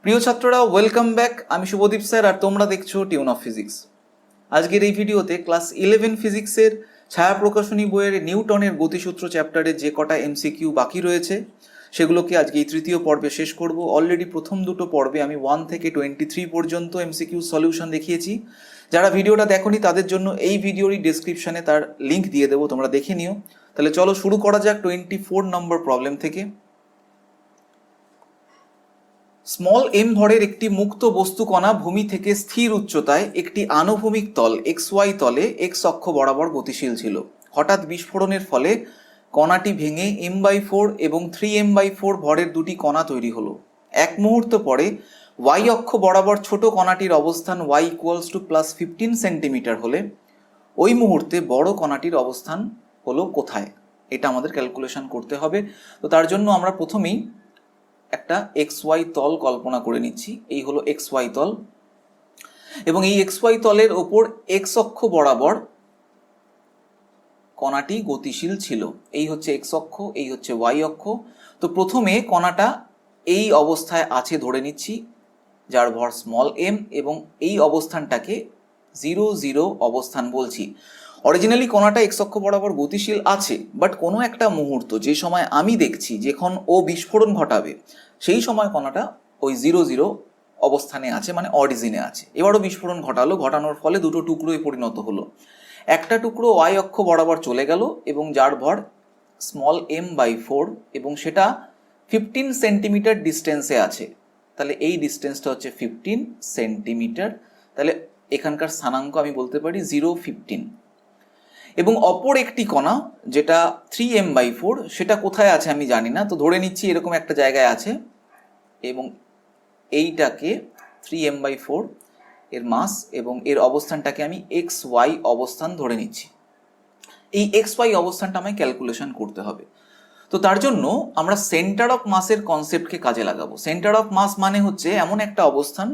প্রিয় ছাত্ররা, welcome back. আমি শুভদীপ স্যার আর তোমরা দেখছো টিউন অফ ফিজিক্স। আজকের এই ভিডিওতে ক্লাস 11 ফিজিক্সের ছায়া প্রকাশনী বইয়ের নিউটনের গতিসূত্র চ্যাপ্টারে যে কটা এমসিকিউ বাকি রয়েছে সেগুলোকে আজকে এই তৃতীয় পর্বে শেষ করব। অলরেডি প্রথম দুটো পর্বে আমি 1 থেকে 23 পর্যন্ত এমসিকিউ সলিউশন দেখিয়েছি। যারা ভিডিওটা দেখোনি তাদের জন্য এই ভিডিওরই ডেসক্রিপশনে তার লিঙ্ক দিয়ে দেবো, তোমরা দেখে নিও। তাহলে চলো শুরু করা যাক 24 নম্বর প্রবলেম থেকে। স্মল এম ভরের একটি মুক্ত বস্তু কণা ভূমি থেকে স্থির উচ্চতায় একটি আনুভূমিক তল XY তলে এক্স অক্ষ বরাবর গতিশীল ছিল। হঠাৎ বিস্ফোরণের ফলে কণাটি ভেঙে m/4 এবং 3m/4 ভরের দুটি কণা তৈরি হলো। এক মুহূর্ত পরে y অক্ষ বরাবর ছোট কণাটির অবস্থান y = +15 সেন্টিমিটার হলে ওই মুহূর্তে বড় কণাটির অবস্থান হলো কোথায়? এটা আমাদের ক্যালকুলেশন করতে হবে। তো তার জন্য আমরা প্রথমেই একটা XY তল কল্পনা করে নিচ্ছি। এই হলো XY তল এবং এই XY তলের ওপর x অক্ষ বরাবর কণাটি গতিশীল ছিল। এই হচ্ছে x অক্ষ, এই হচ্ছে y অক্ষ। তো প্রথমে কণাটা এই অবস্থায় আছে ধরে নিচ্ছি, যার ভর স্মল m, এবং এই অবস্থানটাকে 0 0 অবস্থান বলছি। অরিজিনালি কণাটা এক্স অক্ষ বরাবর গতিশীল আছে, বাট কোনো একটা মুহূর্ত যে সময় আমি দেখছি যখন ও বিস্ফোরণ ঘটাবে সেই সময় কণাটা ওই 0 0 অবস্থানে আছে, মানে অরিজিনে আছে। এবারও বিস্ফোরণ ঘটানোর ফলে দুটো টুকরোয় পরিণত হলো। একটা টুকরো y অক্ষ বরাবর চলে গেল এবং যার ভর স্মল m/4 এবং সেটা 15 সেন্টিমিটার ডিস্টেন্সে আছে। তাহলে এই ডিস্টেন্সটা হচ্ছে 15 সেন্টিমিটার। তাহলে এখানকার স্থানাঙ্ক আমি বলতে পারি 0 15। এবং অপর একটি কণা যেটা 3m/4 সেটা কোথায় আছে আমি জানি না, তো ধরে নিচ্ছি এরকম একটা জায়গায় আছে এবং এইটাকে 3m/4 এর মাস এবং এর অবস্থানটাকে আমি XY অবস্থান ধরে নিচ্ছি। এই XY অবস্থানটা আমায় ক্যালকুলেশন করতে হবে। তো তার জন্য আমরা সেন্টার অফ মাসের কনসেপ্টকে কাজে লাগাবো। সেন্টার অফ মাস মানে হচ্ছে এমন একটা অবস্থান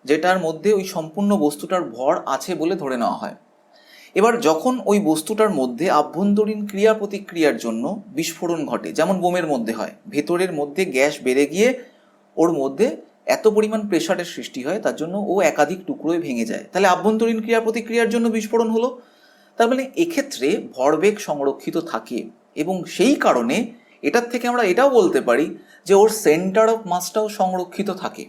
যেটার মধ্যে ওই সম্পূর্ণ বস্তুটার ভর আছে বলে ধরে নেওয়া হয়। এবার যখন ওই বস্তুটার মধ্যে আভ্যন্তরীণ ক্রিয়া প্রতিক্রিয়ার জন্য বিস্ফোরণ ঘটে, যেমন বোমের মধ্যে হয়, ভেতরের মধ্যে গ্যাস বেড়ে গিয়ে ওর মধ্যে এত পরিমাণ প্রেশারের সৃষ্টি হয়, তার জন্য ও একাধিক টুকরোয় ভেঙে যায়। তাহলে আভ্যন্তরীণ ক্রিয়া প্রতিক্রিয়ার জন্য বিস্ফোরণ হলো। তার মানে এক্ষেত্রে ভরবেগ সংরক্ষিত থাকে এবং সেই কারণে এটার থেকে আমরা এটাও বলতে পারি যে ওর সেন্টার অফ মাসটাও সংরক্ষিত থাকে।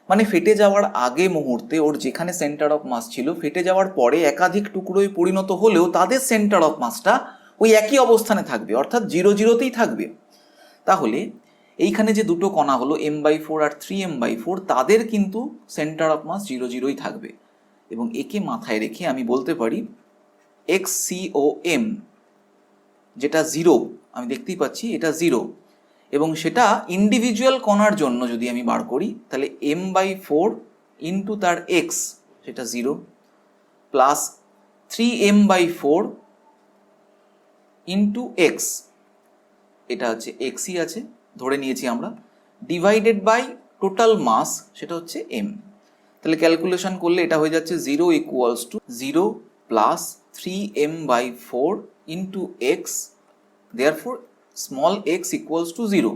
মানে ফেটে যাওয়ার আগে মুহূর্তে ওর যেখানে সেন্টার অফ মাস ছিল, ফেটে যাওয়ার পরে একাধিক টুকরোয় পরিণত হলেও তাদের সেন্টার অফ মাসটা ওই একই অবস্থানে থাকবে, অর্থাৎ 0 0তেই থাকবে। তাহলে এইখানে যে দুটো কণা হলো m/4 আর 3m/4, তাদের কিন্তু সেন্টার অফ মাস 0 0ই থাকবে। এবং একে মাথায় রেখে আমি বলতে পারি XCOM যেটা 0, আমি দেখতেই পাচ্ছি এটা 0, এবং সেটা ইন্ডিভিজুয়াল কণার জন্য যদি আমি বার করি তাহলে m/4 ইন্টু তার x, সেটা 0, প্লাস 3m/4 ইন্টু x, এটা হচ্ছে xই আছে ধরে নিয়েছি আমরা, ডিভাইডেড বাই টোটাল মাস, সেটা হচ্ছে m। তাহলে ক্যালকুলেশন করলে এটা হয়ে যাচ্ছে 0 = 0 plus 3m/4 into x, therefore small x = 0।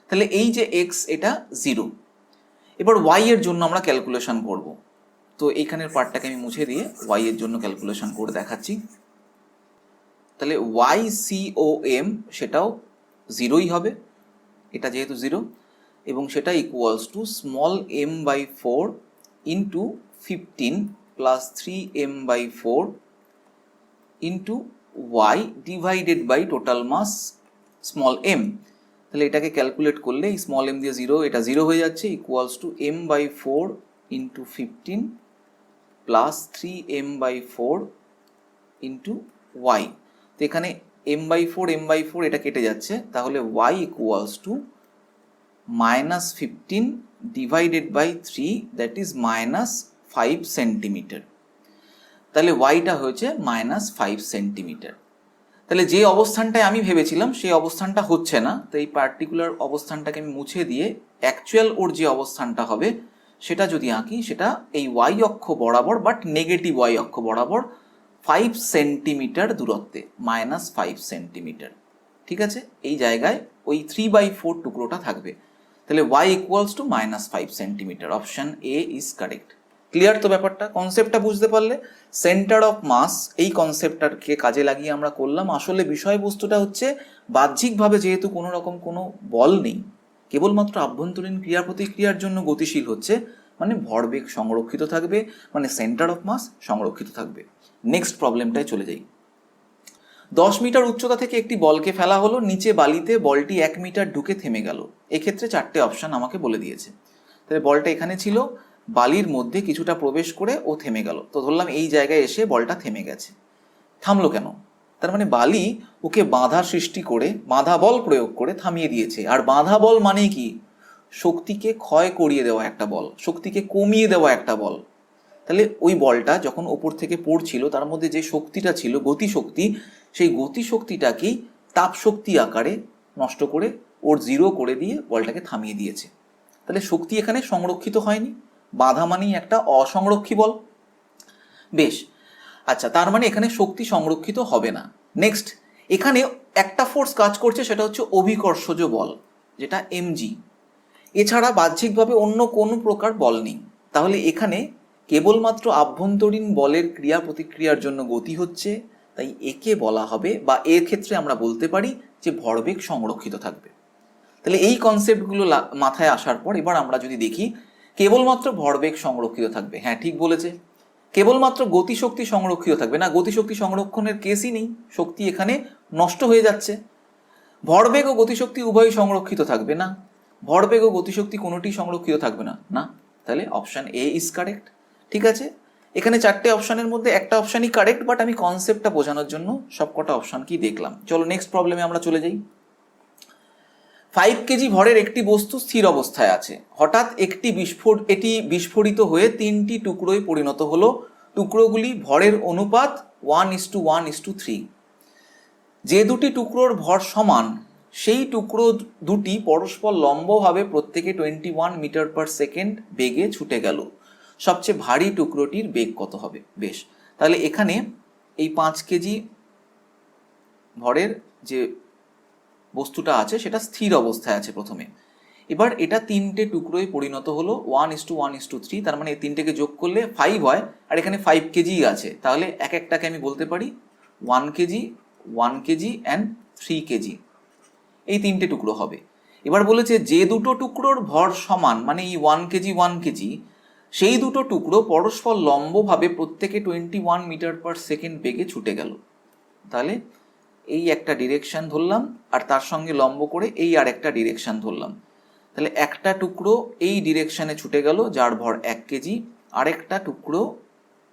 তাহলে এই যে x এটা 0। এবার y এর জন্য আমরা ক্যালকুলেশন করব। তো এইখানের পার্টটাকে আমি মুছে দিয়ে y এর জন্য ক্যালকুলেশন করে দেখাচ্ছি। তাহলে YCOM সেটাও 0ই হবে, এটা যেহেতু 0, এবং সেটা = small m/4 into 15 plus 3m/4 into y divided by total mass small m। তাহলে এটাকে ক্যালকুলেট করলে এই স্মল m দিয়ে 0, এটা 0 হয়ে যাচ্ছে, = m/4 into 15 plus 3m/4 into y। তো এখানে m/4 এটা কেটে যাচ্ছে, তাহলে y = -15 divided by 3, that is -5 centimetre. তাহলে ওয়াইটা হয়েছে -5 সেন্টিমিটার। তাহলে যে অবস্থানটায় আমি ভেবেছিলাম সেই অবস্থানটা হচ্ছে না, তো এই পার্টিকুলার অবস্থানটাকে আমি মুছে দিয়ে অ্যাকচুয়াল ওর যে অবস্থানটা হবে সেটা যদি আঁকি, সেটা এই ওয়াই অক্ষ বরাবর, বাট নেগেটিভ ওয়াই অক্ষ বরাবর 5 সেন্টিমিটার দূরত্বে, -5 সেন্টিমিটার। ঠিক আছে, এই জায়গায় ওই 3/4 টুকরোটা থাকবে। তাহলে y equals to -5 centimetre. Option A is correct. Clear তো ব্যাপারটা? কনসেপ্টটা বুঝতে পারলে? সেন্টার অফ মাস এই কনসেপ্টটাকে কাজে লাগিয়ে আমরা করলাম। আসলে বিষয়বস্তুটা হচ্ছে বাহ্যিকভাবে যেহেতু কোনো রকম কোনো বল নেই, কেবলমাত্র আভ্যন্তরীণ ক্রিয়া প্রতিক্রিয়ার জন্য গতিশীল হচ্ছে, মানে ভরবেগ সংরক্ষিত থাকবে, মানে সেন্টার অফ মাস সংরক্ষিত থাকবে। নেক্সট প্রবলেমটায় চলে যাই। 10 মিটার উচ্চতা থেকে একটি বলকে ফেলা হলো, নিচে বালিতে বলটি 1 মিটার ঢুকে থেমে গেল। এক্ষেত্রে 4টে অপশন আমাকে বলে দিয়েছে। তাহলে বলটা এখানে ছিল, বালির মধ্যে কিছুটা প্রবেশ করে ও থেমে গেল। তো ধরলাম এই জায়গায় এসে বলটা থেমে গেছে। থামলো কেন? তার মানে বালি ওকে বাধা সৃষ্টি করে, বাধা বল প্রয়োগ করে থামিয়ে দিয়েছে। আর বাধা বল মানে কি? শক্তিকে ক্ষয় করিয়ে দেওয়া একটা বল, শক্তিকে কমিয়ে দেওয়া একটা বল। তাহলে ওই বলটা যখন ওপর থেকে পড়ছিল তার মধ্যে যে শক্তিটা ছিল গতিশক্তি, সেই গতিশক্তিটাকেই তাপশক্তি আকারে নষ্ট করে ওর জিরো করে দিয়ে বলটাকে থামিয়ে দিয়েছে। তাহলে শক্তি এখানে সংরক্ষিত হয়নি, বাধা মানেই একটা অসংরক্ষী বল। বেশ, আচ্ছা, তার মানে এখানে শক্তি সংরক্ষিত হবে না। নেক্সট, এখানে একটা ফোর্স কাজ করছে, সেটা হচ্ছে অভিকর্ষজ বল, যেটা এমজি। এছাড়া বাহ্যিকভাবে অন্য কোনো প্রকার বল নেই। তাহলে এখানে কেবলমাত্র আভ্যন্তরীণ বলের ক্রিয়া প্রতিক্রিয়ার জন্য গতি হচ্ছে, তাই একে বলা হবে, বা এর ক্ষেত্রে আমরা বলতে পারি যে ভরবেগ সংরক্ষিত থাকবে। তাহলে এই কনসেপ্টগুলো মাথায় আসার পর এবার আমরা যদি দেখি কেবলমাত্র ভরবেগ সংরক্ষিত থাকবে, হ্যাঁ ঠিক বলেছে। কেবলমাত্র গতিশক্তি সংরক্ষিত থাকবে না, গতিশক্তি সংরক্ষণের কেসই নেই, শক্তি এখানে নষ্ট হয়ে যাচ্ছে। ভরবেগ ও গতিশক্তি উভয়ই সংরক্ষিত থাকবে না, ভরবেগ ও গতিশক্তি কোনোটি সংরক্ষিত থাকবে না, না। তাহলে অপশন এ ইজ কারেক্ট। ঠিক আছে, এখানে 4টে অপশনের মধ্যে একটা অপশনই কারেক্ট, বাট আমি কনসেপ্টটা বোঝানোর জন্য সবকটা অপশন কি দেখলাম। চলো নেক্সট প্রবলেমে আমরা চলে যাই। 5 কেজি ভরের একটি বস্তু স্থির অবস্থায় আছে, হঠাৎ এটি বিস্ফোরিত হয়ে 3টি টুকরোয় পরিণত হলো। টুকরোগুলি ভরের অনুপাত 1:1:3। যে দুটি টুকরোর ভর সমান, সেই টুকরো দুটি পরস্পর লম্বভাবে প্রত্যেকে 21 মিটার পার সেকেন্ড বেগে ছুটে গেল। সবচেয়ে ভারী টুকরোটির বেগ কত হবে? বেশ, তাহলে এখানে এই 5 কেজি ভরের যে বস্তুটা আছে সেটা স্থির অবস্থায় আছে প্রথমে। এবার এটা 3টে টুকরোয় পরিণত হলো 1:1:3। তার মানে এই 3টেকে যোগ করলে 5 হয়, আর এখানে 5 কেজি আছে। তাহলে এক একটাকে আমি বলতে পারি 1 কেজি, 1 কেজি অ্যান্ড 3 কেজি, এই 3টে টুকরো হবে। এবার বলেছে যে দুটো টুকরোর ভর সমান, মানে এই 1 কেজি 1 কেজি, সেই দুটো টুকরো পরস্পর লম্বভাবে প্রত্যেকে 21 মিটার পার সেকেন্ড বেগে ছুটে গেল। তাহলে এই একটা ডিরেকশন ধরলাম, আর তার সঙ্গে লম্ব করে এই আর একটা ডিরেকশন ধরলাম। তাহলে একটা টুকরো এই ডিরেকশনে ছুটে গেল যার ভর 1 কেজি, আরেকটা টুকরো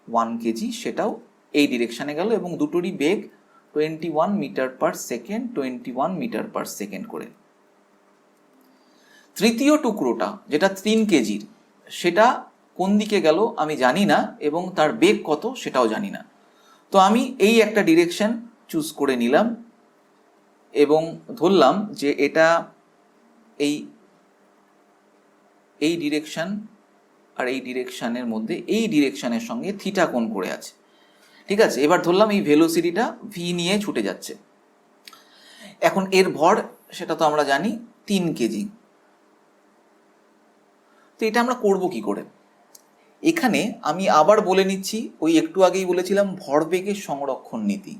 1 কেজি সেটাও এই ডিরেকশনে গেল, এবং দুটোরই বেগ 21 metre per second, 21 metre per second করে। তৃতীয় টুকরোটা যেটা 3 কেজির, সেটা কোন দিকে গেল আমি জানি না, এবং তার বেগ কত সেটাও জানি না। তো আমি এই একটা ডিরেকশন চুজ করে নিলাম এবং ধরলাম যে এটা এই ডিরেকশন আর এই ডিরেকশনের মধ্যে এই ডিরেকশনের সঙ্গে থিটা কোণ করে আছে। ঠিক আছে, এবার ধরলাম এই ভেলোসিটিটা ভি নিয়ে ছুটে যাচ্ছে। এখন এর ভর সেটা তো আমরা জানি 3 কেজি। তো এটা আমরা করব কি করে? এখানে আমি আবার বলে নিচ্ছি, ওই একটু আগেই বলেছিলাম ভরবেগের সংরক্ষণ নীতি।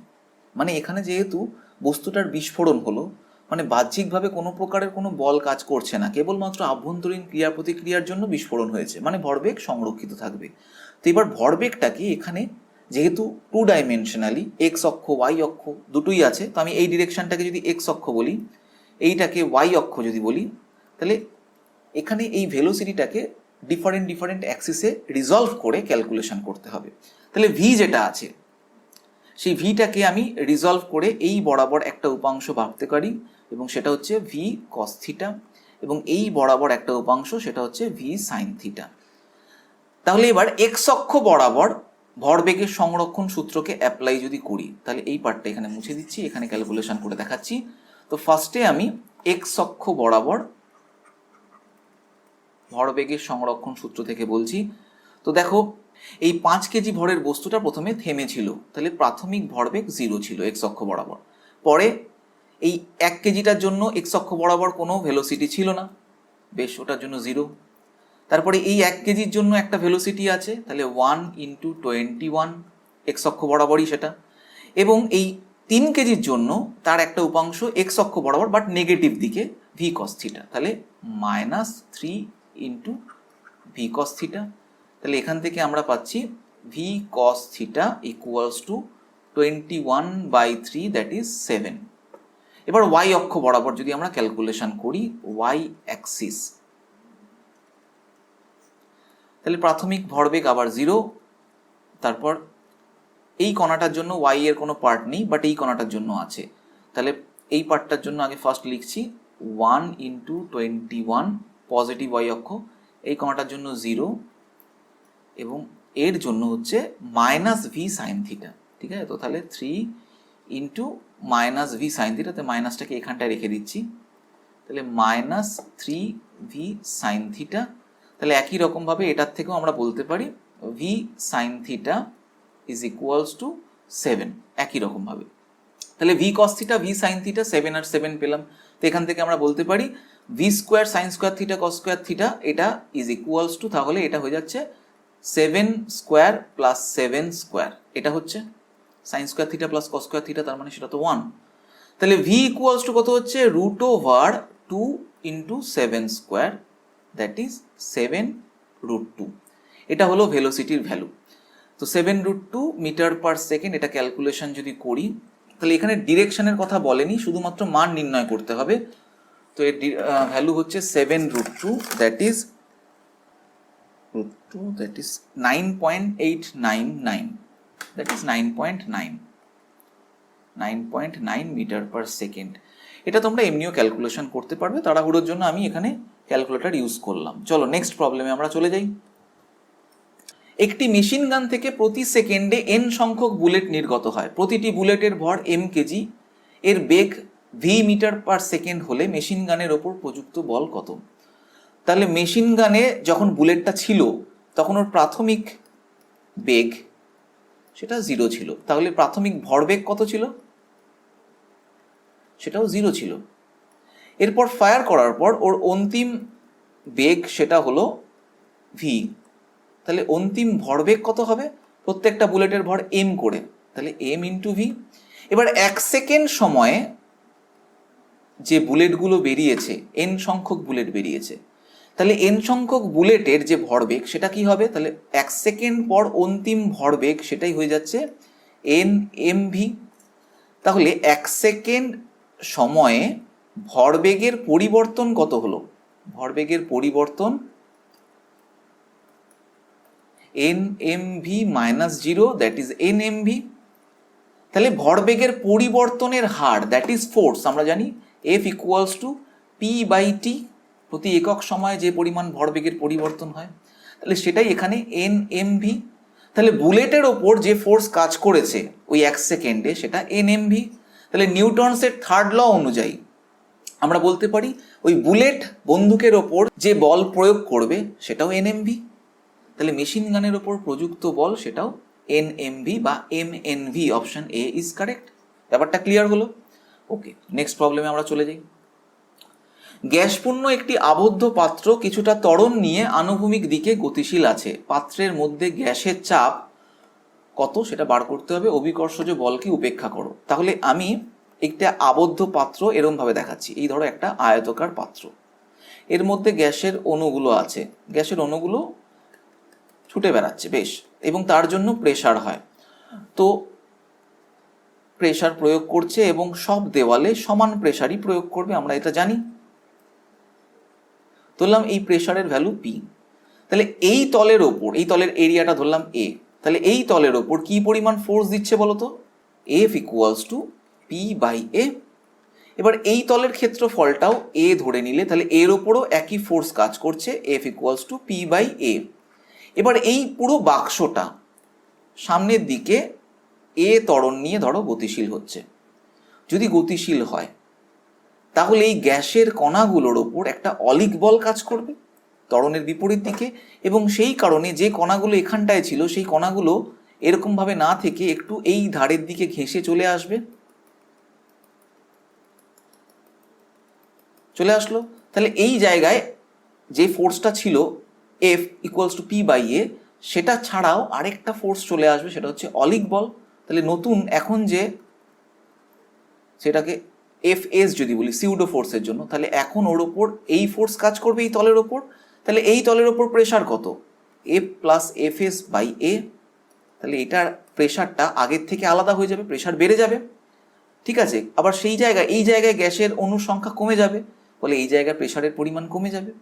মানে এখানে যেহেতু বস্তুটার বিস্ফোরণ হলো, মানে বাহ্যিকভাবে কোনো প্রকারের কোনো বল কাজ করছে না, কেবলমাত্র আভ্যন্তরীণ ক্রিয়া প্রতিক্রিয়ার জন্য বিস্ফোরণ হয়েছে, মানে ভরবেগ সংরক্ষিত থাকবে। তো এবার ভরবেগটাকে এখানে যেহেতু 2 ডাইমেনশনালি, এক্স অক্ষ ওয়াই অক্ষ দুটোই আছে, তো আমি এই ডিরেকশনটাকে যদি এক্স অক্ষ বলি, এইটাকে ওয়াই অক্ষ যদি বলি, তাহলে এখানে এই ভেলোসিটিটাকে ডিফারেন্ট অ্যাক্সিসে রিজলভ করে ক্যালকুলেশন করতে হবে। তাহলে ভি যেটা আছে সেই ভিটাকে আমি রিজলভ করে এই বরাবর একটা উপাংশ ভাবতে পারি, এবং সেটা হচ্ছে ভি কস থিটা, এবং এই বরাবর একটা উপাংশ সেটা হচ্ছে ভি সাইন থিটা। তাহলে এবার এক্স অক্ষ বরাবর ভরবেগের সংরক্ষণ সূত্রকে অ্যাপ্লাই যদি করি, তাহলে এই পার্টটা এখানে মুছে দিচ্ছি, এখানে ক্যালকুলেশন করে দেখাচ্ছি। তো ফার্স্টে আমি এক্স অক্ষ বরাবর ভরবেগের সংরক্ষণ সূত্র থেকে বলছি। তো দেখো, এই 5 কেজি ভরের বস্তুটা প্রথমে থেমেছিল, তাহলে প্রাথমিক ভরবেগ 0 ছিল এক্স অক্ষ বরাবর। পরে এই 1 কেজিটার জন্য এক্স অক্ষ বরাবর কোনো ভেলোসিটি ছিল না, বেশ, ওটার জন্য 0। তারপরে এই 1 কেজির জন্য একটা ভেলোসিটি আছে, তাহলে 1 × 21 এক্স অক্ষ বরাবরই সেটা। এবং এই 3 কেজির জন্য তার একটা উপাংশ এক্স অক্ষ বরাবর বাট নেগেটিভ দিকে ভি কস থিটা, তাহলে -3 × ভি কস থিটা। তাহলে এখান থেকে আমরা পাচ্ছি V cos theta equals to 21/3, that is 7। এবার ওয়াই অক্ষ বরাবর যদি আমরা ক্যালকুলেশন করি, ওয়াই অ্যাক্সিস, তাহলে প্রাথমিক ভরবেগ আবার 0। তারপর এই কণাটার জন্য ওয়াই এর কোনো পার্ট নেই, বাট এই কণাটার জন্য আছে। তাহলে এই পার্টটার জন্য আগে ফার্স্ট লিখছি 1 × 21 পজিটিভ ওয়াই অক্ষ, এই কণাটার জন্য 0 এবং এর জন্য হচ্ছে -v sin থিটা, ঠিক আছে? তো তাহলে 3 × -v sin থিটা, তো মাইনাসটাকে এখানটায় রেখে দিচ্ছি, তাহলে -3v sin থিটা। তাহলে একই রকমভাবে এটার থেকেও আমরা বলতে পারি v sin theta is equals two 7, একই রকমভাবে। তাহলে v cos theta, v sin theta, 7 আর 7 পেলাম। তো এখান থেকে আমরা বলতে পারি v square sin square theta cos square theta, এটা ইজ ইকুয়ালস টু, তাহলে এটা হয়ে যাচ্ছে 7 স্কোয়ার প্লাস 7 স্কোয়ার, এটা হচ্ছে sin square theta plus cos square theta, তার মানে সেটা তো 1। তাহলে v ইকুয়ালস টু কত হচ্ছে, √2 × 7 স্কোয়ার, দ্যাট ইজ 7√2। এটা হলো ভেলোসিটির ভ্যালু। তো 7√2 মিটার পার সেকেন্ড, এটা ক্যালকুলেশন যদি করি, তাহলে এখানে ডিরেকশনের কথা বলেনি, শুধুমাত্র মান নির্ণয় করতে হবে। তো এর ভ্যালু হচ্ছে 7√2, that is 9.899, that is 9.9 metre per second. এটা তোমরা এমনিও ক্যালকুলেশন করতে পারবে, তাড়াহুড়োর জন্য আমি এখানে ক্যালকুলেটর ইউজ করলাম। চলো নেক্সট প্রবলেমে আমরা চলে যাই। একটি মেশিন গান থেকে প্রতি সেকেন্ডে n সংখ্যক বুলেট নির্গত হয়। প্রতিটি বুলেটের ভর m কেজি, এর বেগ v মিটার পার সেকেন্ড হলে মেশিন গানের ওপর প্রযুক্ত বল কত? তাহলে মেশিন গানে যখন বুলেটটা ছিল তখন ওর প্রাথমিক বেগ সেটা 0 ছিল, তাহলে প্রাথমিক ভরবেগ কত ছিল? সেটাও 0 ছিল। এরপর ফায়ার করার পর ওর অন্তিম বেগ সেটা হলো v, তাহলে অন্তিম ভরবেগ কত হবে? প্রত্যেকটা বুলেটের ভর m করে, তাহলে m × v। এবার 1 সেকেন্ড সময়ে যে বুলেটগুলো বেরিয়েছে, n সংখ্যক বুলেট বেরিয়েছে, তাহলে n সংখ্যক বুলেটের যে ভরবেগ সেটা কি হবে? তাহলে 1 সেকেন্ড পর অন্তিম ভরবেগ সেটাই হয়ে যাচ্ছে nmv। তাহলে 1 সেকেন্ড সময়ে ভরবেগের পরিবর্তন কত হলো? ভরবেগের পরিবর্তন nmv - 0, দ্যাট ইজ nmv। তাহলে ভরবেগের পরিবর্তনের হার, দ্যাট ইজ ফোর্স, আমরা জানি F ইকুয়ালস টু p/t, প্রতি একক সময়ে যে পরিমাণ ভরবেগের পরিবর্তন হয়, তাহলে সেটাই এখানে nmv। তাহলে বুলেটের ওপর যে ফোর্স কাজ করেছে ওই 1 সেকেন্ডে সেটা nmv। তাহলে নিউটনসের থার্ড ল অনুযায়ী আমরা বলতে পারি ওই বুলেট বন্দুকের ওপর যে বল প্রয়োগ করবে সেটাও nmv। তাহলে মেশিন গানের ওপর প্রযুক্ত বল সেটাও nmv বা mnv, option A is correct. ব্যাপারটা ক্লিয়ার হলো? ওকে, নেক্সট প্রবলেমে আমরা চলে যাই। গ্যাসপূর্ণ একটি আবদ্ধ পাত্র কিছুটা ত্বরণ নিয়ে আনুভূমিক দিকে গতিশীল আছে। পাত্রের মধ্যে গ্যাসের চাপ কত সেটা বার করতে হবে। অভিকর্ষজ বলকে উপেক্ষা করো। তাহলে আমি একটা আবদ্ধ পাত্র এরমভাবে দেখাচ্ছি। এই ধরো একটা আয়তকার পাত্র, এর মধ্যে গ্যাসের অণুগুলো আছে, গ্যাসের অণুগুলো ছুটে বেড়াচ্ছে বেশ, এবং তার জন্য প্রেসার হয়। তো প্রেসার প্রয়োগ করছে এবং সব দেওয়ালে সমান প্রেসারই প্রয়োগ করবে, আমরা এটা জানি। ধরলাম এই প্রেসারের ভ্যালু পি। তাহলে এই তলের ওপর, এই তলের এরিয়াটা ধরলাম এ, তাহলে এই তলের ওপর কি পরিমাণ ফোর্স দিচ্ছে বলতো? F equals to p/a। এবার এই তলের ক্ষেত্রফলটাও এ ধরে নিলে তাহলে এর ওপরও একই ফোর্স কাজ করছে, F ইকুয়ালস টু p/a। এবার এই পুরো বাক্সটা সামনের দিকে এ ত্বরণ নিয়ে ধরো গতিশীল হচ্ছে। যদি গতিশীল হয় তাহলে এই গ্যাসের কণাগুলোর ওপর একটা অলিক বল কাজ করবে ত্বরণের বিপরীত দিকে, এবং সেই কারণে যে কণাগুলো এখানটায় ছিল সেই কণাগুলো এরকমভাবে না থেকে একটু এই ধারের দিকে ঘেঁষে চলে আসবে, চলে আসলো। তাহলে এই জায়গায় যে ফোর্সটা ছিল F equals to P by A, সেটা ছাড়াও আরেকটা ফোর্স চলে আসবে, সেটা হচ্ছে অলিক বল। তাহলে নতুন এখন যে সেটাকে এফ এস যদি বলি সিউডো ফোর্সের জন্য, তাহলে এখন ওর ওপর এই ফোর্স কাজ করবে এই তলের ওপর। তাহলে এই তলের ওপর প্রেশার কত? F plus F S by A. তাহলে এটার প্রেশারটা আগের থেকে আলাদা হয়ে যাবে, প্রেশার বেড়ে যাবে, ঠিক আছে। আবার সেই জায়গায় এই জায়গায় গ্যাসের অণুর সংখ্যা কমে যাবে, ফলে এই জায়গায় প্রেশারের পরিমাণ কমে যাবে।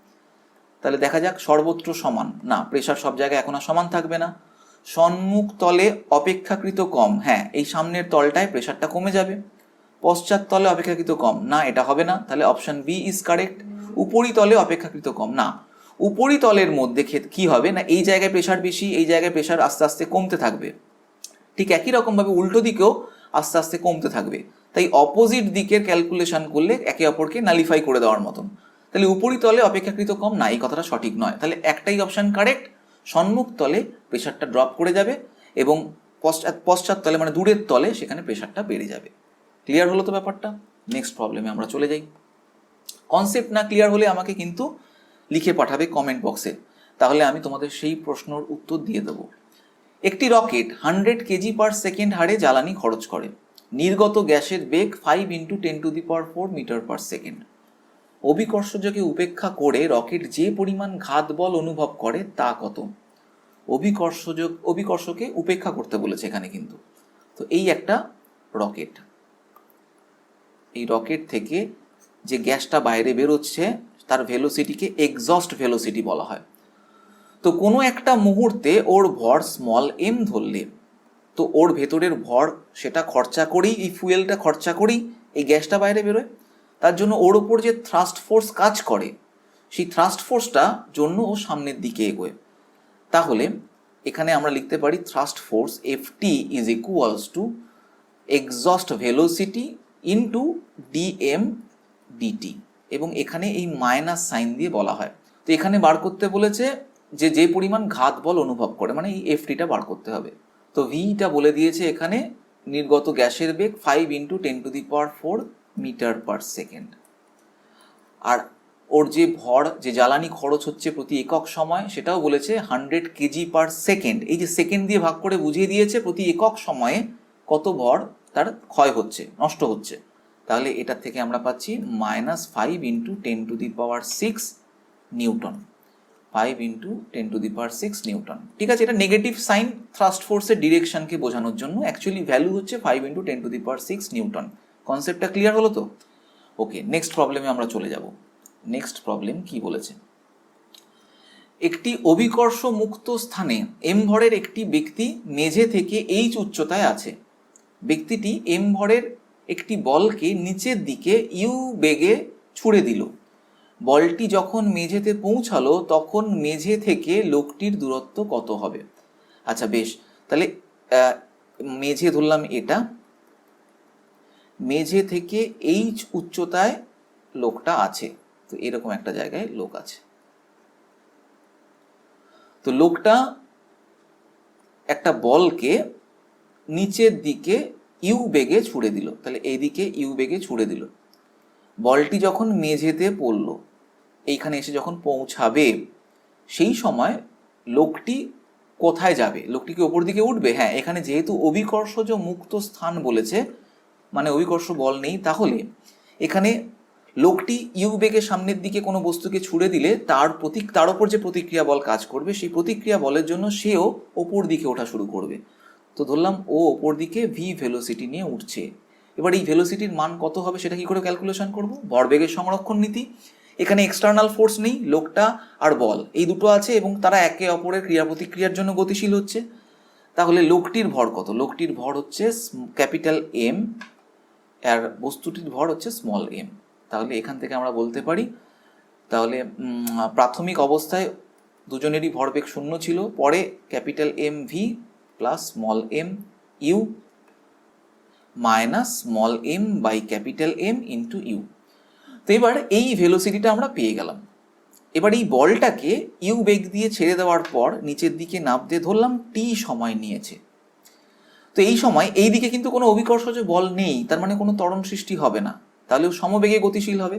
তাহলে দেখা যাক সর্বত্র সমান না, প্রেশার সব জায়গায় এখন আর সমান থাকবে না। সম্মুখ তলে অপেক্ষাকৃত কম, হ্যাঁ এই সামনের তলটায় প্রেশারটা কমে যাবে। পশ্চাৎ তলে অপেক্ষাকৃত কম, না এটা হবে না, তাহলে অপশন বি ইজ কারেক্ট। উপরিতলে অপেক্ষাকৃত কম, না উপরিতলের মধ্যে কি হবে না, এই জায়গায় প্রেশার বেশি, এই জায়গায় প্রেশার আস্তে আস্তে কমতে থাকবে। ঠিক একই রকমভাবে উল্টো দিকেও আস্তে আস্তে কমতে থাকবে। তাই অপোজিট দিকের ক্যালকুলেশন করলে একে অপরকে নালিফাই করে দেওয়ার মতন। তাহলে উপরিতলে অপেক্ষাকৃত কম, না এই কথাটা সঠিক নয়। তাহলে একটাই অপশন কারেক্ট, সম্মুখ তলে প্রেশারটা ড্রপ করে যাবে এবং পশ্চাৎ তলে মানে দূরের তলে সেখানে প্রেশারটা বেড়ে যাবে। ক্লিয়ার হলো তো ব্যাপারটা? নেক্সট প্রবলেমে আমরা চলে যাই। কনসেপ্ট না ক্লিয়ার হলে আমাকে কিন্তু লিখে পাঠাবে কমেন্ট বক্সে, তাহলে আমি তোমাদের সেই প্রশ্নের উত্তর দিয়ে দেবো। একটি রকেট 100 কেজি পার সেকেন্ড হারে জ্বালানি খরচ করে। নির্গত গ্যাসের বেগ 5 × 10⁴ মিটার পার সেকেন্ড। অভিকর্ষজকে উপেক্ষা করে রকেট যে পরিমাণ ঘাত বল অনুভব করে তা কত? অভিকর্ষকে উপেক্ষা করতে বলেছে এখানে কিন্তু। তো এই একটা রকেট, এই রকেট থেকে যে গ্যাসটা বাইরে বেরোচ্ছে তার ভেলোসিটিকে এক্সস্ট ভেলোসিটি বলা হয়। তো কোনো একটা মুহূর্তে ওর ভর স্মল এম ধরলে, তো ওর ভেতরের ভর সেটা খরচা করেই, এই ফুয়েলটা খরচা করেই এই গ্যাসটা বাইরে বেরোয়। তার জন্য ওর ওপর যে থ্রাস্ট ফোর্স কাজ করে, সেই থ্রাস্ট ফোর্সটা জন্য ও সামনের দিকে এগোয়। তাহলে এখানে আমরা লিখতে পারি thrust force FT is equals to exhaust velocity into DM DT, এবং এখানে এই মাইনাস সাইন দিয়ে বলা হয়। তো এখানে বার করতে বলেছে যে পরিমাণ ঘাত বল অনুভব করে, মানে এই এফটিটা বার করতে হবে। তো ভিটা বলে দিয়েছে এখানে নির্গত গ্যাসের বেগ 5 × 10⁴ মিটার পার সেকেন্ড। আর ওর যে ভর, যে জ্বালানি খরচ হচ্ছে প্রতি একক সময়, সেটাও বলেছে 100 কেজি পার সেকেন্ড। এই যে সেকেন্ড দিয়ে ভাগ করে বুঝিয়ে দিয়েছে প্রতি একক সময়ে কত ভর তার ক্ষয় হচ্ছে, নষ্ট হচ্ছে। তাহলে এটার থেকে আমরা পাচ্ছি -5 × 10⁶ নিউটন। 5 × 10⁶ নিউটন। ঠিক আছে, এটা নেগেটিভ সাইন থ্রাস্ট ফোর্সের ডিরেকশনকে বোঝানোর জন্য। অ্যাকচুয়ালি ভ্যালু হচ্ছে 5 × 10⁶ নিউটন। কনসেপ্টটা ক্লিয়ার হলো তো? ওকে, নেক্সট প্রবলেমে আমরা চলে যাব। নেক্সট প্রবলেম কি বলেছে? একটি অভিকর্ষ মুক্ত স্থানে এম ভরের একটি ব্যক্তি মেঝে থেকে এইচ উচ্চতায় আছে। ব্যক্তিটি এম ভরের একটি বলকে নিচের দিকে ইউ বেগে ছুড়ে দিল। বলটি যখন মেঝেতে পৌঁছালো তখন মেঝে থেকে লোকটির দূরত্ব কত হবে? আচ্ছা বেশ, তাহলে মেঝে ধরলাম এটা, মেঝে থেকে এইচ উচ্চতায় লোকটা আছে। তো এরকম একটা জায়গায় লোক আছে। তো লোকটা একটা বলকে নিচের দিকে ইউ বেগে ছুড়ে দিল। তাহলে এইদিকে ইউ বেগে ছুড়ে দিল। বলটি যখন মেঝেতে পড়ল, এইখানে এসে যখন পৌঁছাবে, সেই সময় লোকটি কোথায় যাবে? লোকটি কি ওপর দিকে উঠবে? হ্যাঁ, এখানে যেহেতু অভিকর্ষজ মুক্ত স্থান বলেছে, মানে অভিকর্ষ বল নেই, তাহলে এখানে লোকটি ইউ বেগের সামনের দিকে কোনো বস্তুকে ছুড়ে দিলে তার ওপর যে প্রতিক্রিয়া বল কাজ করবে, সেই প্রতিক্রিয়া বলের জন্য সেও ওপর দিকে ওঠা শুরু করবে। তো ধরলাম ও ওপর দিকে ভি ভেলোসিটি নিয়ে উঠছে। এবার এই ভেলোসিটির মান কত হবে সেটা কি করে ক্যালকুলেশন করব? ভরবেগের সংরক্ষণ নীতি। এখানে এক্সটার্নাল ফোর্স নেই, লোকটা আর বল এই দুটো আছে এবং তারা একে অপরের ক্রিয়া প্রতিক্রিয়ার জন্য গতিশীল হচ্ছে। তাহলে লোকটির ভর কত? লোকটির ভর হচ্ছে ক্যাপিটাল এম, আর বস্তুটির ভর হচ্ছে স্মল এম। তাহলে এখান থেকে আমরা বলতে পারি, তাহলে প্রাথমিক অবস্থায় দুজনেরই ভরবেগ 0 ছিল, পরে capital M V plus small M U minus small M by capital M into U. তো এবার এই ভেলোসিটিটা আমরা পেয়ে গেলাম। এবার এই বলটাকে ইউ বেগ দিয়ে ছেড়ে দেওয়ার পর নিচের দিকে নামতে ধরলাম টি সময় নিয়েছে। তো এই সময় এই দিকে কিন্তু কোনো অভিকর্ষজ বল নেই, তার মানে কোনো ত্বরণ সৃষ্টি হবে না, তাহলে সমবেগে গতিশীল হবে।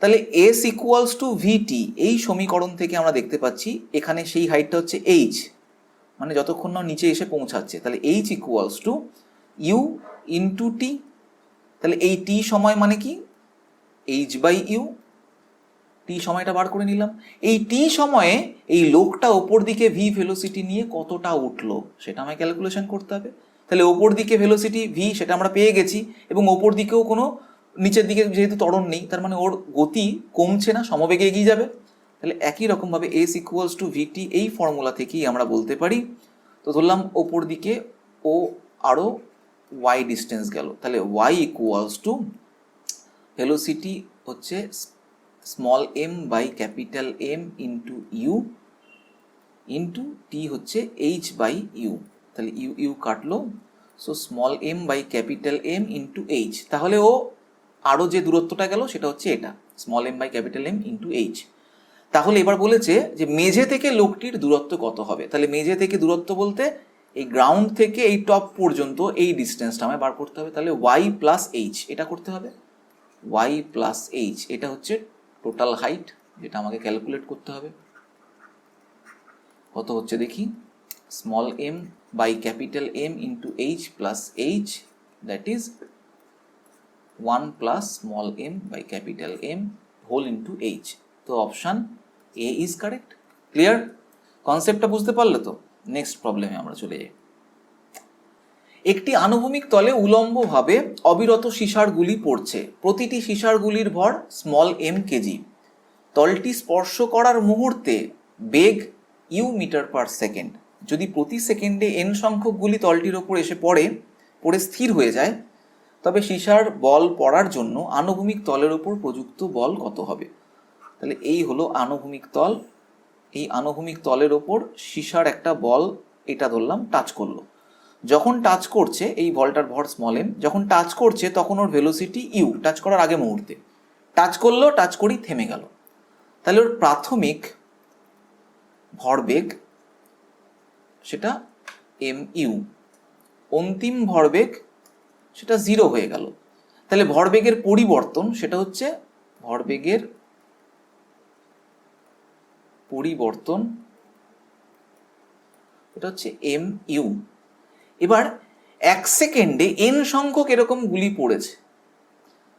তাহলে এস ইকুয়ালস টু ভিটি, এই সমীকরণ থেকে আমরা দেখতে পাচ্ছি এখানে সেই হাইটটা হচ্ছে এইচ, মানে যতক্ষণ না নিচে এসে পৌঁছাচ্ছে। তাহলে H equals to U into T. তাহলে এই টি সময় মানে কি, এইচ বাই ইউ, টি সময়টা বার করে নিলাম। এই টি সময়ে এই লোকটা ওপর দিকে ভি ভেলোসিটি নিয়ে কতটা উঠলো সেটা আমায় ক্যালকুলেশন করতে হবে। তাহলে ওপর দিকে ভেলোসিটি ভি সেটা আমরা পেয়ে গেছি, এবং ওপর দিকেও কোনো নিচের দিকে যেহেতু ত্বরণ নেই, তার মানে ওর গতি কমছে না, সমবেগে এগিয়ে যাবে। তাহলে একই রকমভাবে এস ইকুয়ালস টু ভিটি, এই ফর্মুলা থেকেই আমরা বলতে পারি। তো ধরলাম ওপর দিকে ও আরও ওয়াই ডিস্টেন্স গেল, তাহলে ওয়াই ইকুয়ালস টু ভেলোসিটি হচ্ছে small M by capital M into U into T হচ্ছে এইচ বাই ইউ। তাহলে ইউ ইউ কাটলো, so small M by capital M into H. তাহলে ও আরও যে দূরত্বটা গেল সেটা হচ্ছে এটা, small M by capital M into H. তাহলে এবার বলেছে যে মেঝে থেকে লোকটির দূরত্ব কত হবে। তাহলে মেঝে থেকে দূরত্ব বলতে এই গ্রাউন্ড থেকে এই টপ পর্যন্ত এই ডিস্টেন্সটা আমায় বার করতে হবে। তাহলে ওয়াই প্লাস এইচ এটা করতে হবে, ওয়াই প্লাস এইচ, এটা হচ্ছে টোটাল হাইট, যেটা আমাকে ক্যালকুলেট করতে হবে। কত হচ্ছে দেখি, small M by capital M into H plus H, that is 1 plus small M by capital M whole into H. তো option A is correct. Clear? কনসেপ্টটা বুঝতে পারলে তো? নেক্সট প্রবলেমে আমরা চলে যাই। একটি আনুভূমিক তলে উলম্বভাবে অবিরত সীসারগুলি পড়ছে, প্রতিটি সীসারগুলির ভর স্মল এম কেজি। তলটি স্পর্শ করার মুহূর্তে বেগ ইউ মিটার পার সেকেন্ড। যদি প্রতি সেকেন্ডে এন সংখ্যক গুলি তলটির ওপর এসে পড়ে স্থির হয়ে যায়, তবে সীসার বল পড়ার জন্য আনুভূমিক তলের ওপর প্রযুক্ত বল কত হবে। তাহলে এই হলো আনুভূমিক তল, এই আনুভূমিক তলের ওপর সীসার একটা বল, এটা ধরলাম টাচ করলো। যখন টাচ করছে, এই বলটার ভর স্মল এম, যখন টাচ করছে তখন ওর ভেলোসিটি ইউ, টাচ করার আগে মুহূর্তে। টাচ করলো, টাচ করেই থেমে গেল। তাহলে ওর প্রাথমিক ভরবেগ সেটা এম ইউ, অন্তিম ভরবেগ সেটা 0 হয়ে গেল। তাহলে ভরবেগের পরিবর্তন সেটা হচ্ছে ভরবেগের পরিবর্তন, এটা হচ্ছে এম ইউ। এবার 1 সেকেন্ডে এন সংখ্যক এরকম গুলি পড়েছে,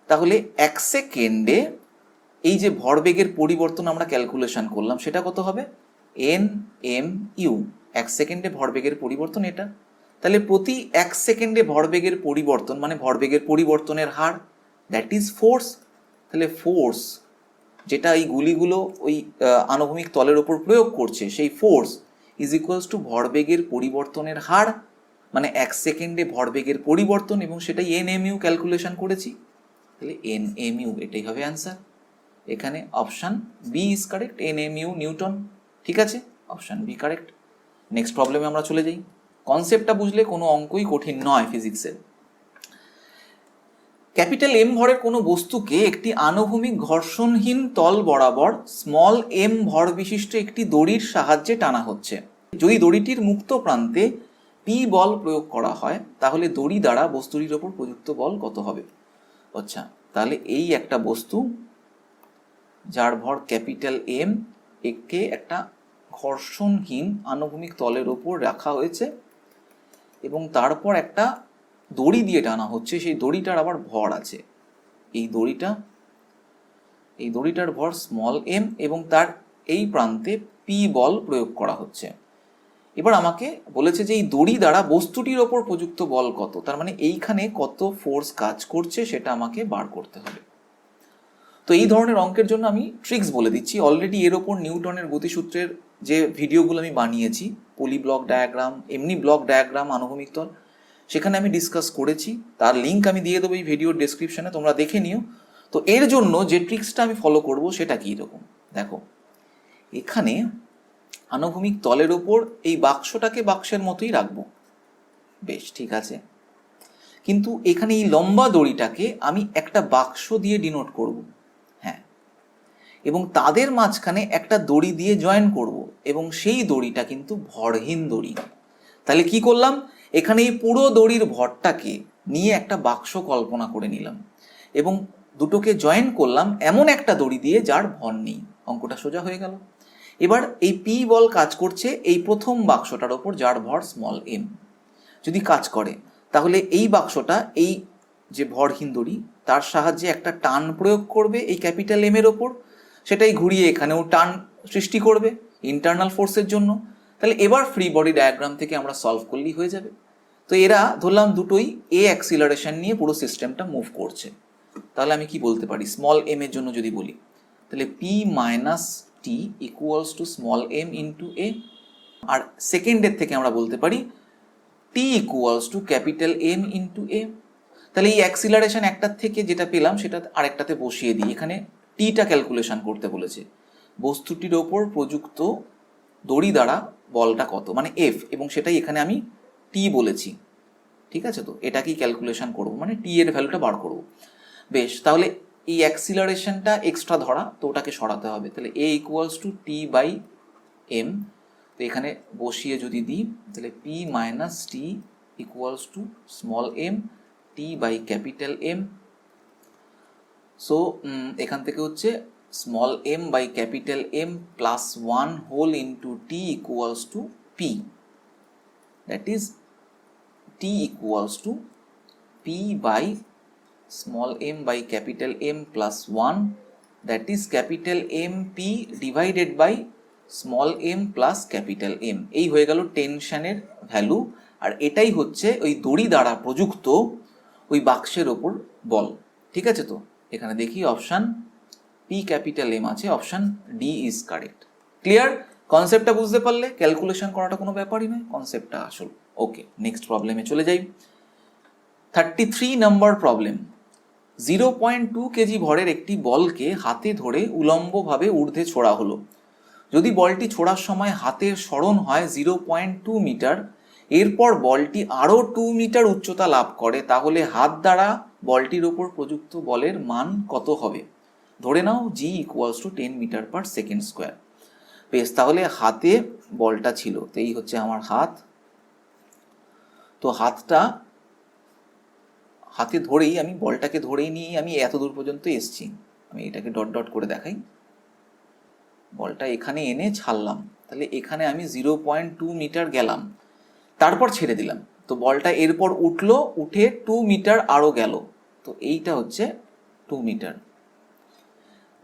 তাহলে 1 সেকেন্ডে এই যে ভরবেগের পরিবর্তন আমরা ক্যালকুলেশন করলাম সেটা কত হবে, এন এম ইউ। 1 সেকেন্ডে ভরবেগের পরিবর্তন এটা। তাহলে প্রতি 1 সেকেন্ডে ভরবেগের পরিবর্তন মানে ভরবেগের পরিবর্তনের হার, দ্যাট ইজ ফোর্স। তাহলে ফোর্স যেটা এই গুলিগুলো ওই আনুভূমিক তলের ওপর প্রয়োগ করছে, সেই ফোর্স ইজ ইকুয়ালস টু ভরবেগের পরিবর্তনের হার, মানে 1 সেকেন্ডে ভরবেগের পরিবর্তন, এবং সেটাই এন এম ইউ ক্যালকুলেশন করেছি। তাহলে এন এম ইউ এটাই হবে অ্যান্সার। এখানে option B is correct, N M U newton. ঠিক আছে, অপশান বি কারেক্ট। নেক্সট প্রবলেমে আমরা চলে যাই। কনসেপ্টটা বুঝলে কোনো অঙ্কই কঠিন নয় ফিজিক্সের। ক্যাপিটাল এম ভরের কোনো বস্তুকে একটি আনুভূমিক ঘর্ষণহীন তল বরাবর স্মল এম ভর বিশিষ্ট একটি দড়ির সাহায্যে টানা হচ্ছে। যদি দড়িটির মুক্ত প্রান্তে পি বল প্রয়োগ করা হয়, তাহলে দড়ি দ্বারা বস্তুটির ওপর প্রযুক্ত বল কত হবে। আচ্ছা, তাহলে এই একটা বস্তু যার ভর ক্যাপিটাল এম, একে একটা ঘর্ষণহীন আনুভূমিক তলের ওপর রাখা হয়েছে, এবং তারপর একটা দড়ি দিয়ে টানা হচ্ছে। সেই দড়িটার আবার ভর আছে, এই দড়িটার ভর স্মল এম, এবং তার এই প্রান্তে পি বল প্রয়োগ করা হচ্ছে। এবার আমাকে বলেছে যে এই দড়ি দ্বারা বস্তুটির ওপর প্রযুক্ত বল কত, তার মানে এইখানে কত ফোর্স কাজ করছে সেটা আমাকে বার করতে হবে। তো এই ধরনের অঙ্কের জন্য আমি ট্রিক্স বলে দিচ্ছি। অলরেডি এর ওপর নিউটনের গতিসূত্রের যে ভিডিওগুলো আমি বানিয়েছি, পলি ব্লক ডায়াগ্রাম, এমনি ব্লক ডায়াগ্রাম, আনুভূমিক তল, সেখানে আমি ডিসকাস করেছি। তার লিঙ্ক আমি দিয়ে দেবো এই ভিডিওর ডেসক্রিপশনে, তোমরা দেখে নিও। তো এর জন্য যে ট্রিক্সটা আমি ফলো করব সেটা কী রকম, দেখো এখানে আনুভূমিক তলের ওপর এই বাক্সটাকে বাক্সের মতোই রাখবো, বেশ ঠিক আছে। কিন্তু এখানে এই লম্বা দড়িটাকে আমি একটা বাক্স দিয়ে ডিনোট করব, হ্যাঁ, এবং তাদের মাঝখানে একটা দড়ি দিয়ে জয়েন করব, এবং সেই দড়িটা কিন্তু ভরহীন দড়ি। তাহলে কি করলাম, এখানে এই পুরো দড়ির ভরটাকে নিয়ে একটা বাক্স কল্পনা করে নিলাম, এবং দুটোকে জয়েন করলাম এমন একটা দড়ি দিয়ে যার ভর নেই। অঙ্কটা সোজা হয়ে গেল। এবার এই পি বল কাজ করছে এই প্রথম বাক্সটার ওপর যার ভর স্মল এম। যদি কাজ করে তাহলে এই বাক্সটা এই যে ভরহীন দড়ি তার সাহায্যে একটা টান প্রয়োগ করবে এই ক্যাপিটাল এম এর ওপর, সেটাই ঘুরিয়ে এখানেও টান সৃষ্টি করবে ইন্টারনাল ফোর্সের জন্য। তাহলে এবার ফ্রি বডি ডায়াগ্রাম থেকে আমরা সলভ করলেই হয়ে যাবে। তো এরা ধরলাম দুটোই এ অ্যাক্সিলারেশন নিয়ে পুরো সিস্টেমটা মুভ করছে। তাহলে আমি কি বলতে পারি স্মল এম এর জন্য যদি বলি, তাহলে P minus T equals to small M into A. আর সেকেন্ডের থেকে আমরা বলতে পারি T equals to capital M into A. তাহলে এই অ্যাক্সিলারেশন একটার থেকে যেটা পেলাম সেটা আরেকটাতে বসিয়ে দিই। এখানে টিটা ক্যালকুলেশন করতে বলেছে, বস্তুটির ওপর প্রযুক্ত দড়ি দ্বারা বলটা কত, মানে এফ, এবং সেটাই এখানে আমি টি বলেছি। ঠিক আছে, তো এটাকেই ক্যালকুলেশন করবো, মানে টি এর ভ্যালুটা বার করবো। বেশ, তাহলে এই অ্যাক্সিলারেশনটা এক্সট্রা ধরা, তো ওটাকে সরাতে হবে। তাহলে A equals to T by M. তো এখানে বসিয়ে যদি দিই তাহলে P minus T equals to small m T by capital M. So এখান থেকে হচ্ছে small M by capital M plus 1 whole into T equals to P, that is T equals to P by small M by capital M plus 1, that is capital M P divided by small m plus capital M. এই হয়ে গেল টেনশনের value, আর এটাই হচ্ছে ওই দড়ি দ্বারা প্রযুক্ত ওই বাক্সের ওপর বল। ঠিক আছে, তো এখানে দেখি অপশান পি ক্যাপিটাল এম আছে, option D is correct. Clear? কনসেপ্টটা বুঝতে পারলে ক্যালকুলেশন করাটা কোনো ব্যাপারই নয়, কনসেপ্টটা আসল। ওকে, নেক্সট প্রবলেমে চলে যাই। 33 নম্বর প্রবলেম। 0.2 কেজি ভরের একটি বলকে হাতে ধরে উলম্বভাবে ঊর্ধ্বে ছোড়া হলো। যদি বলটি ছোড়ার সময় হাতের সরণ হয় 0.2 মিটার, এরপর বলটি আরও 2 মিটার উচ্চতা লাভ করে, তাহলে হাত দ্বারা বলটির ওপর প্রযুক্ত বলের মান কত হবে? ধরে নাও g equals to 10 metre per second square. বেশ, তাহলে হাতে বলটা ছিল, তো এই হচ্ছে আমার হাত। তো হাতে ধরেই আমি বলটাকে ধরেই নিয়ে আমি এত দূর পর্যন্ত এসছি। আমি এটাকে ডট ডট করে দেখাই। বলটা এখানে এনে ছাড়লাম, তাহলে এখানে আমি 0.2 মিটার গেলাম, তারপর ছেড়ে দিলাম। তো বলটা এরপর উঠলো, উঠে 2 মিটার আরও গেল, তো এইটা হচ্ছে 2 মিটার।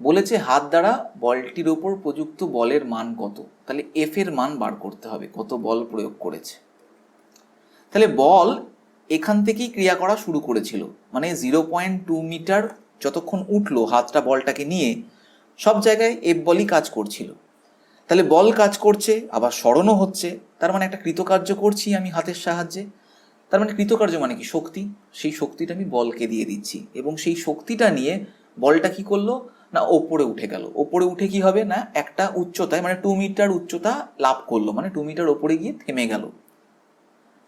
বলেছে হাত দ্বারা বলটির ওপর প্রযুক্ত বলের মান কত? তাহলে এফ এর মান বার করতে হবে, কত বল প্রয়োগ করেছে। তাহলে বল এখান থেকেই ক্রিয়া করা শুরু করেছিল, মানে 0.2 মিটার যতক্ষণ উঠলো হাতটা বলটাকে নিয়ে, সব জায়গায় এফ বলই কাজ করছিল। তাহলে বল কাজ করছে, আবার স্মরণও হচ্ছে, তার মানে একটা কৃতকার্য করছি আমি হাতের সাহায্যে। তার মানে কৃতকার্য মানে কি? শক্তি। সেই শক্তিটা আমি বলকে দিয়ে দিচ্ছি, এবং সেই শক্তিটা নিয়ে বলটা কি করলো না ওপরে উঠে গেল। ওপরে উঠে কি হবে না একটা উচ্চতায়, মানে 2 মিটার উচ্চতা লাভ করলো, মানে 2 মিটার ওপরে গিয়ে থেমে গেল।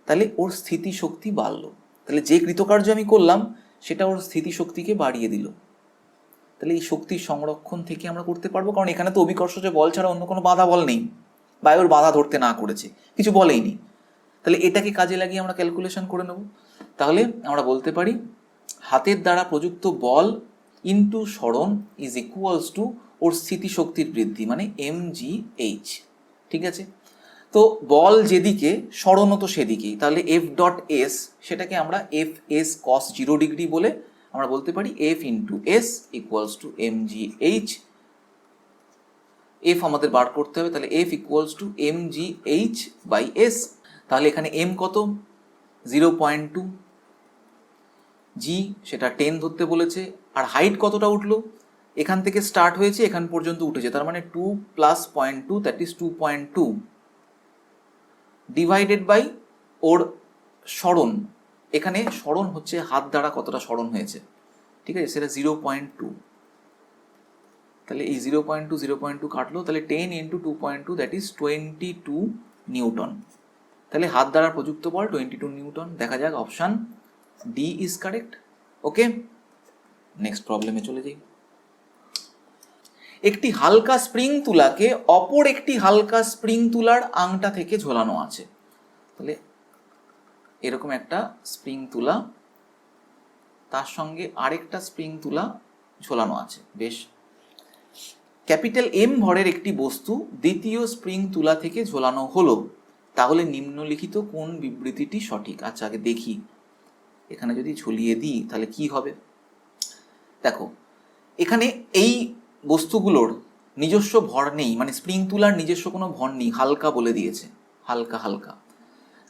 তাহলে ওর স্থিতিশক্তি বাড়লো। তাহলে যে কৃতকার্য আমি করলাম সেটা ওর স্থিতিশক্তিকে বাড়িয়ে দিল। তাহলে এই শক্তির সংরক্ষণ থেকে আমরা করতে পারবো, কারণ এখানে তো অভিকর্ষজ বল ছাড়া অন্য কোনো বাধা বল নেই, বায়ুর বাধা ধরতে না করেছে, কিছু বলেইনি। তাহলে এটাকে কাজে লাগিয়ে আমরা ক্যালকুলেশন করে নেব। তাহলে আমরা বলতে পারি হাতের দ্বারা প্রযুক্ত বল ইন্টু সরণ ইজ ইকুয়ালস টু ওর স্থিতিশক্তির বৃদ্ধি, মানে mgh। ঠিক আছে, তো বল যেদিকে সরণও তো সেদিকেই, তাহলে এফ ডট এস সেটাকে আমরা এফ এস কস 0 ডিগ্রি বলে আমরা বলতে পারি F into S equals to mgh। F আমাদের বার করতে হবে, তাহলে F equals to mgh by এস। তাহলে এখানে এম কত? 0.2, জি সেটা 10 ধরতে বলেছে, আর হাইট কতটা উঠলো? এখান থেকে স্টার্ট হয়েছে এখান পর্যন্ত উঠেছে, তার মানে 2 plus 0.2 that is 2.2 divided by ওর সরণ। এখানে সরণ হচ্ছে হাত দ্বারা কতটা সরণ হয়েছে, ঠিক আছে, সেটা 0.2। তাহলে এই 0.2 কাটলো, তাহলে 10 ইন্টু 2.2 দ্যাট ইজ 22 নিউটন। তাহলে হাত দ্বারা প্রযুক্ত বল 22 নিউটন। দেখা যাক option D is correct. Okay, next প্রবলেমে চলে যাই। একটি হালকা স্প্রিং তুলাকে অপর একটি হালকা স্প্রিং তুলার আংটা থেকে ঝোলানো আছে। তাহলে এরকম একটা স্প্রিং তুলা, তার সঙ্গে আরেকটা স্প্রিং তুলা ঝোলানো আছে। বেশ, ক্যাপিটাল এম ভরের একটি বস্তু দ্বিতীয় স্প্রিং তুলা থেকে ঝোলানো হলো, তাহলে নিম্নলিখিত কোন বিবৃতিটি সঠিক? আচ্ছা, আগে দেখি এখানে যদি ঝুলিয়ে দিই তাহলে কি হবে। দেখো, এখানে এই বস্তুগুলোর নিজস্ব ভর নেই, মানে স্প্রিং তুলার নিজস্ব কোনো ভর নেই, হালকা বলে দিয়েছে, হালকা হালকা।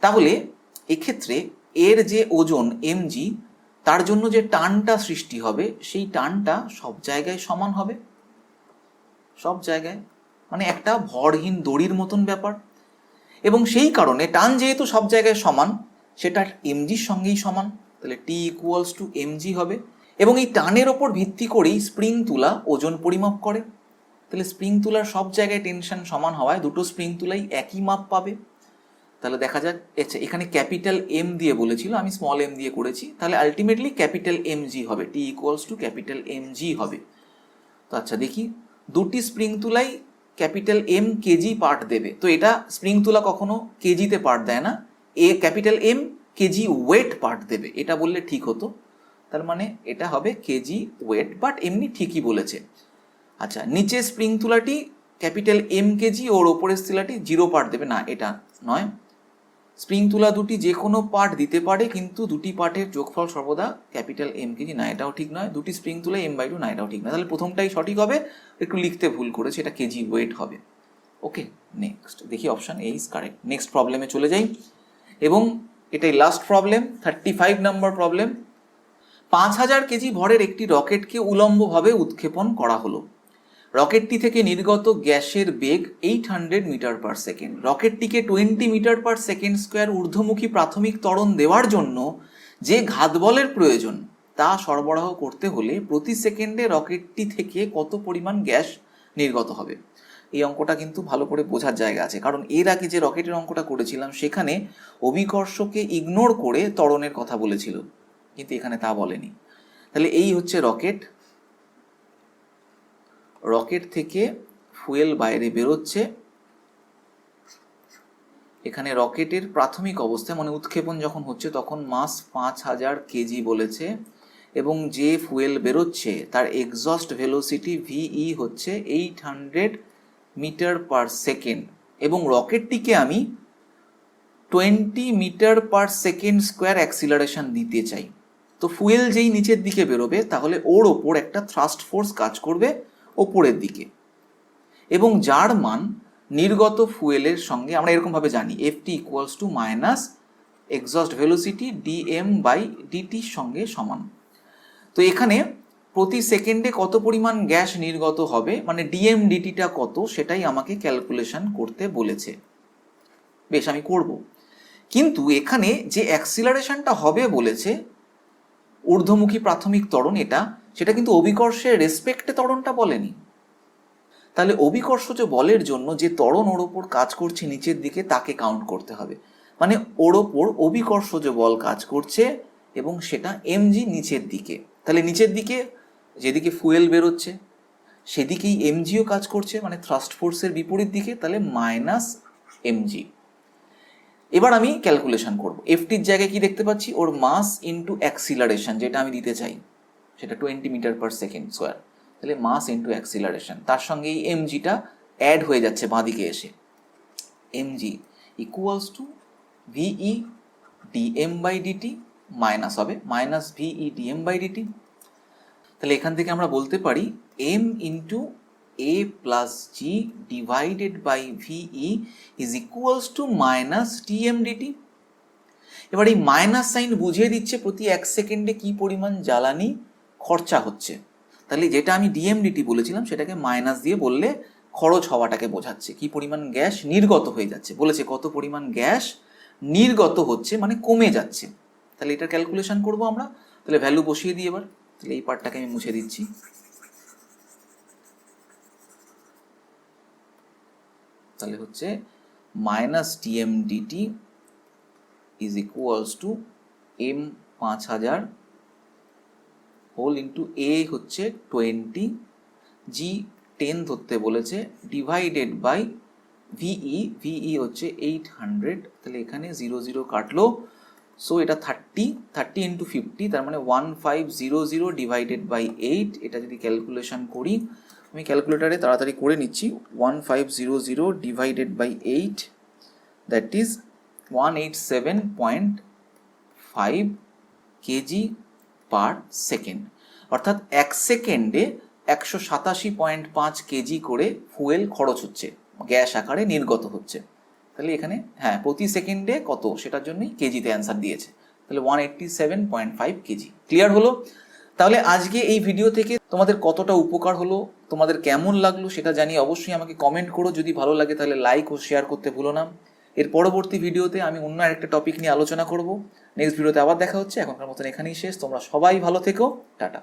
তাহলে এক্ষেত্রে এর যে ওজন mg, তার জন্য যে টানটা সৃষ্টি হবে সেই টানটা সব জায়গায় সমান হবে, সব জায়গায়, মানে একটা ভরহীন দড়ির মতন ব্যাপার। এবং সেই কারণে টান যেহেতু সব জায়গায় সমান, সেটা mgর সঙ্গেই সমান, তাহলে T = mg হবে। এবং এই টানের ওপর ভিত্তি করেই স্প্রিং তুলা ওজন পরিমাপ করে, তাহলে স্প্রিং তুলার সব জায়গায় টেনশন সমান হওয়ায় দুটো স্প্রিং তুলাই একই মাপ পাবে। তাহলে দেখা যাক, আচ্ছা এখানে ক্যাপিটাল এম দিয়ে বলেছিল, আমি স্মল এম দিয়ে করেছি, তাহলে আলটিমেটলি ক্যাপিটাল mg হবে, T = ক্যাপিটাল mg হবে। তো আচ্ছা দেখি, দুটি স্প্রিং তুলাই ক্যাপিটাল এম কেজি পার্ট দেবে, তো এটা স্প্রিং তুলা কখনো কেজিতে পার্ট দেয় না, capital M KG weight part দেবে, এটা বললে ঠিক হতো। তার মানে এটা হবে কেজি ওয়েট, বাট এমনি ঠিকই বলেছে। আচ্ছা, নিচে স্প্রিং তুলাটি ক্যাপিটাল এম কেজি, ওর ওপরের তুলাটি 0 পার্ট দেবে, না এটা নয়। স্প্রিং তুলা দুটি যে কোনো পার্ট দিতে পারে, কিন্তু দুটি পার্টের যোগফল সর্বদা ক্যাপিটাল এম কেজি, না এটাও ঠিক নয়। দুটি স্প্রিং তুলা m/2, না এটাও ঠিক নয়। তাহলে প্রথমটাই সঠিক হবে, একটু লিখতে ভুল করেছে, এটা কেজি ওয়েট হবে। ওকে, নেক্সট দেখি, option A is correct. Next প্রবলেমে চলে যাই, এবং এটাই লাস্ট প্রবলেম, 35 নম্বর প্রবলেম। 5000 কেজি ভরের একটি রকেটকে উলম্বভাবে উৎক্ষেপণ করা হলো। রকেটটি থেকে নির্গত গ্যাসের বেগ 800 মিটার/সেকেন্ড। রকেটটিকে 20 মিটার/সেকেন্ড² ঊর্ধ্বমুখী প্রাথমিক ত্বরণ দেওয়ার জন্য যে ঘাতবলের প্রয়োজন তা সরবরাহ করতে হলে প্রতি সেকেন্ডে রকেটটি থেকে কত পরিমাণ গ্যাস নির্গত হবে। এই অঙ্কটা কিন্তু ভালো করে বোঝার জায়গা আছে, কারণ এর আগে যে রকেটের অঙ্কটা করেছিলাম সেখানে অভিকর্ষকে ইগনোর করে ত্বরণের কথা বলেছিল, কিন্তু এখানে তা বলেনি। তাহলে এই হচ্ছে রকেট, রকেট থেকে ফুয়েল বাইরে বেরোচ্ছে, এখানে রকেটের প্রাথমিক অবস্থায় মানে উৎক্ষেপণ যখন হচ্ছে তখন মাস 5000 কেজি বলেছে, এবং যে ফুয়েল বেরোচ্ছে তার এক্সস্ট ভেলোসিটি VE হচ্ছে 800 মিটার/সেকেন্ড, এবং রকেটটিকে আমি 20 মিটার/সেকেন্ড² অ্যাক্সিলারেশন দিতে চাই। তো ফুয়েল যেই নিচের দিকে বেরোবে তাহলে ওর ওপর একটা থ্রাস্ট ফোর্স কাজ করবে ওপরের দিকে, এবং যার মান নির্গত ফুয়েলের সঙ্গে আমরা এরকমভাবে জানি Ft - এক্সস্ট ভেলোসিটি dm/dt সঙ্গে সমান। তো এখানে প্রতি সেকেন্ডে কত পরিমাণ গ্যাস নির্গত হবে, মানে dm/dtটা কত, সেটাই আমাকে ক্যালকুলেশন করতে বলেছে। বেশ, আমি করব, কিন্তু এখানে যে অ্যাক্সিলারেশনটা হবে বলেছে ঊর্ধ্বমুখী প্রাথমিক ত্বরণ, সেটা কিন্তু অভিকর্ষের রেসপেক্টে ত্বরণটা বলেনি। তাহলে অভিকর্ষজ বলের জন্য যে ত্বরণ ওর ওপর কাজ করছে নিচের দিকে তাকে কাউন্ট করতে হবে, মানে ওর ওপর অভিকর্ষজ বল কাজ করছে এবং সেটা mg নিচের দিকে। তাহলে নিচের দিকে যেদিকে ফুয়েল বেরোচ্ছে সেদিকেই mgও কাজ করছে, মানে থ্রাস্ট ফোর্সের বিপরীত দিকে, তাহলে -mg। এবার আমি ক্যালকুলেশন করব, এফটির জায়গায় কি দেখতে পাচ্ছি, ওর মাস ইন্টু অ্যাক্সিলারেশন যেটা আমি দিতে চাই সেটা 20 মিটার/সেকেন্ড², তাহলে মাস ইন্টু অ্যাক্সিলারেশন, তার সঙ্গে এই mgটা অ্যাড হয়ে যাচ্ছে বাঁদিকে এসে, mg = VE dm/dt মাইনাস হবে -VE dm/dt। তাহলে এখান থেকে আমরা বলতে পারি m into a plus g divided by VE = -dm/dt। এবার এই মাইনাস সাইন বুঝিয়ে দিচ্ছে প্রতি 1 সেকেন্ডে কি পরিমাণ জ্বালানি খরচা হচ্ছে। তাহলে যেটা আমি dm/dt বলেছিলাম সেটাকে মাইনাস দিয়ে বললে খরচ হওয়াটাকে বোঝাচ্ছে, কি পরিমাণ গ্যাস নির্গত হয়ে যাচ্ছে, বলেছে কত পরিমাণ গ্যাস নির্গত হচ্ছে মানে কমে যাচ্ছে। তাহলে এটা ক্যালকুলেশন করব আমরা, তাহলে ভ্যালু বসিয়ে দিই এবার। তাহলে এই পার্টটাকে আমি মুছে দিচ্ছি, তাহলে হচ্ছে -dm/dt = m5000 whole into a হচ্ছে 20, g 10 ধরতে বলেছে, ডিভাইডেড বাই VE হচ্ছে 800, তাহলে এখানে 0 0 কাটলো, সো এটা 30 ইন্টু 50, তার মানে 1500 ডিভাইডেড বাই 8। এটা যদি ক্যালকুলেশন করি, আমি ক্যালকুলেটারে তাড়াতাড়ি করে নিচ্ছি, 1500 divided by 8, that is 187.5 KG per second. অর্থাৎ 1 সেকেন্ডে 187.5 কেজি করে ফুয়েল খরচ হচ্ছে, গ্যাস আকারে নির্গত হচ্ছে। তাহলে এখানে হ্যাঁ, প্রতি সেকেন্ডে কত সেটার জন্যই কেজিতে অ্যান্সার দিয়েছে, তাহলে 187.5 কেজি। ক্লিয়ার হলো? তাহলে আজকে এই ভিডিও থেকে তোমাদের কতটা উপকার হলো, তোমাদের কেমন লাগলো সেটা জানিয়ে অবশ্যই আমাকে কমেন্ট করো। যদি ভালো লাগে তাহলে লাইক ও শেয়ার করতে ভুলো না। এর পরবর্তী ভিডিওতে আমি অন্য আরেকটা টপিক নিয়ে আলোচনা করব। নেক্সট ভিডিওতে আবার দেখা হচ্ছে। এখনকার মতন এখানেই শেষ। তোমরা সবাই ভালো থেকো, টাটা।